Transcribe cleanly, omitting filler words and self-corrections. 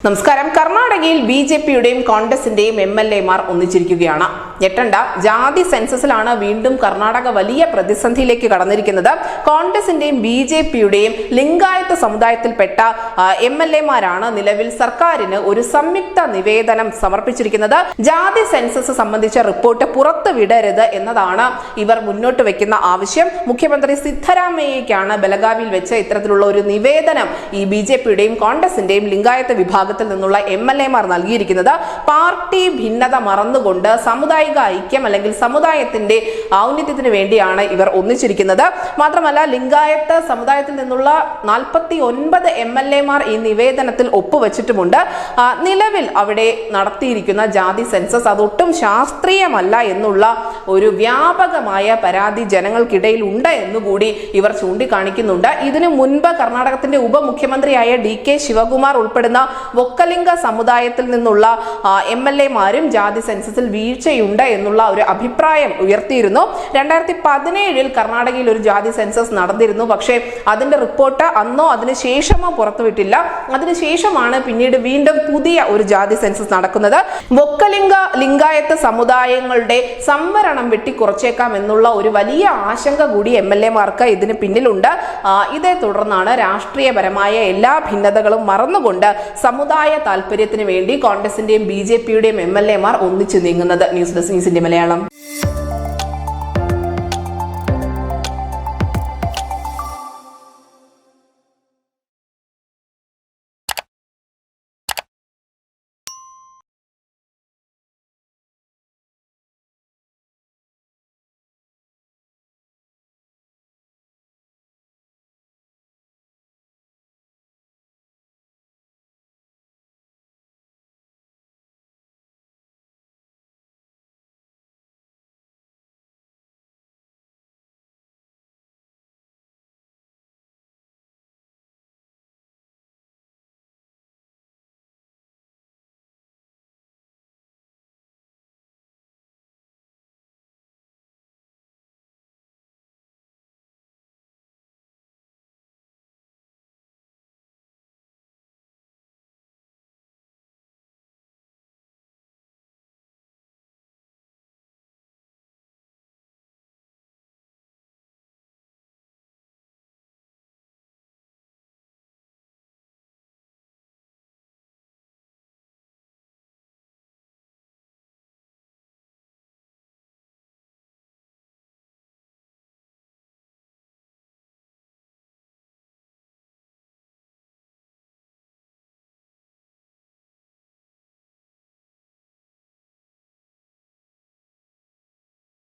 നമസ്കാരം. കർണാടകയിൽ ബിജെപിയുടെയും കോൺഗ്രസിന്റെയും MLA-മാർ ഒന്നിച്ചിരിക്കുകയാണ്. ഞെട്ടണ്ട, ജാതി സെൻസസിലാണ് വീണ്ടും കർണാടക വലിയ പ്രതിസന്ധിയിലേക്ക് കടന്നിരിക്കുന്നത്. കോൺഗ്രസിന്റെയും ബിജെപിയുടെയും ലിംഗായത്ത് സമുദായത്തിൽപ്പെട്ട MLA-മാരാണ് നിലവിൽ സർക്കാരിന് ഒരു സംയുക്ത നിവേദനം സമർപ്പിച്ചിരിക്കുന്നത്. ജാതി സെൻസസ് സംബന്ധിച്ച റിപ്പോർട്ട് പുറത്തുവിടരുത് എന്നതാണ് ഇവർ മുന്നോട്ട് വെക്കുന്ന ആവശ്യം. മുഖ്യമന്ത്രി സിദ്ധരാമയ്യയ്ക്കാണ് ബലഗാവിയിൽ വെച്ച് ഇത്തരത്തിലുള്ള ഒരു നിവേദനം ഈ ബിജെപിയുടെയും കോൺഗ്രസിന്റെയും ലിംഗായത്ത് വിഭാഗത്തിൽ നിന്നുള്ള MLA-മാർ നൽകിയിരിക്കുന്നത്. പാർട്ടി ഭിന്നത മറന്നുകൊണ്ട് സാമുദായിക ഐക്യം അല്ലെങ്കിൽ സമുദായത്തിന്റെ ഔന്നത്യത്തിന് വേണ്ടിയാണ് ഇവർ ഒന്നിച്ചിരിക്കുന്നത്. മാത്രമല്ല, ലിംഗായത്ത് സമുദായത്തിൽ നിന്നുള്ള 49 MLA-മാർ ഈ നിവേദനത്തിൽ ഒപ്പുവെച്ചിട്ടുമുണ്ട്. നിലവിൽ അവിടെ നടത്തിയിരിക്കുന്ന ജാതി സെൻസസ് അതൊട്ടും ശാസ്ത്രീയമല്ല എന്നുള്ള ഒരു വ്യാപകമായ പരാതി ജനങ്ങൾക്കിടയിൽ ഉണ്ട് എന്നുകൂടി ഇവർ ചൂണ്ടിക്കാണിക്കുന്നുണ്ട്. ഇതിനു മുൻപ് കർണാടകത്തിന്റെ ഉപമുഖ്യമന്ത്രിയായ DK ശിവകുമാർ ഉൾപ്പെടുന്ന വൊക്കലിംഗ സമുദായത്തിൽ നിന്നുള്ള MLA-മാരും ജാതി സെൻസസിൽ വീഴ്ചയുണ്ട് എന്നുള്ള ഒരു അഭിപ്രായം ഉയർത്തിയിരുന്നു. 2017 കർണാടകയിൽ ഒരു ജാതി സെൻസസ് നടന്നിരുന്നു. പക്ഷേ അതിന്റെ റിപ്പോർട്ട് അന്നോ അതിനുശേഷമോ പുറത്തുവിട്ടില്ല. അതിനുശേഷമാണ് പിന്നീട് വീണ്ടും പുതിയ ഒരു ജാതി സെൻസസ് നടക്കുന്നത്. വൊക്കലിംഗ ലിംഗായത്ത് സമുദായങ്ങളുടെ സംവരണം വെട്ടിക്കുറച്ചേക്കാം എന്നുള്ള ഒരു വലിയ ആശങ്ക കൂടി MLA-മാർക്ക് ഇതിന് പിന്നിലുണ്ട്. ഇതേ തുടർന്നാണ് രാഷ്ട്രീയപരമായ എല്ലാ ഭിന്നതകളും മറന്നുകൊണ്ട് സമുദായ താല്പര്യത്തിന് വേണ്ടി കോൺഗ്രസിന്റെയും ബിജെപിയുടെയും MLA-മാർ ഒന്നിച്ചു നീങ്ങുന്നത്. ന്യൂസ് ഡെസ്ക് ന്യൂസിന്റെ മലയാളം.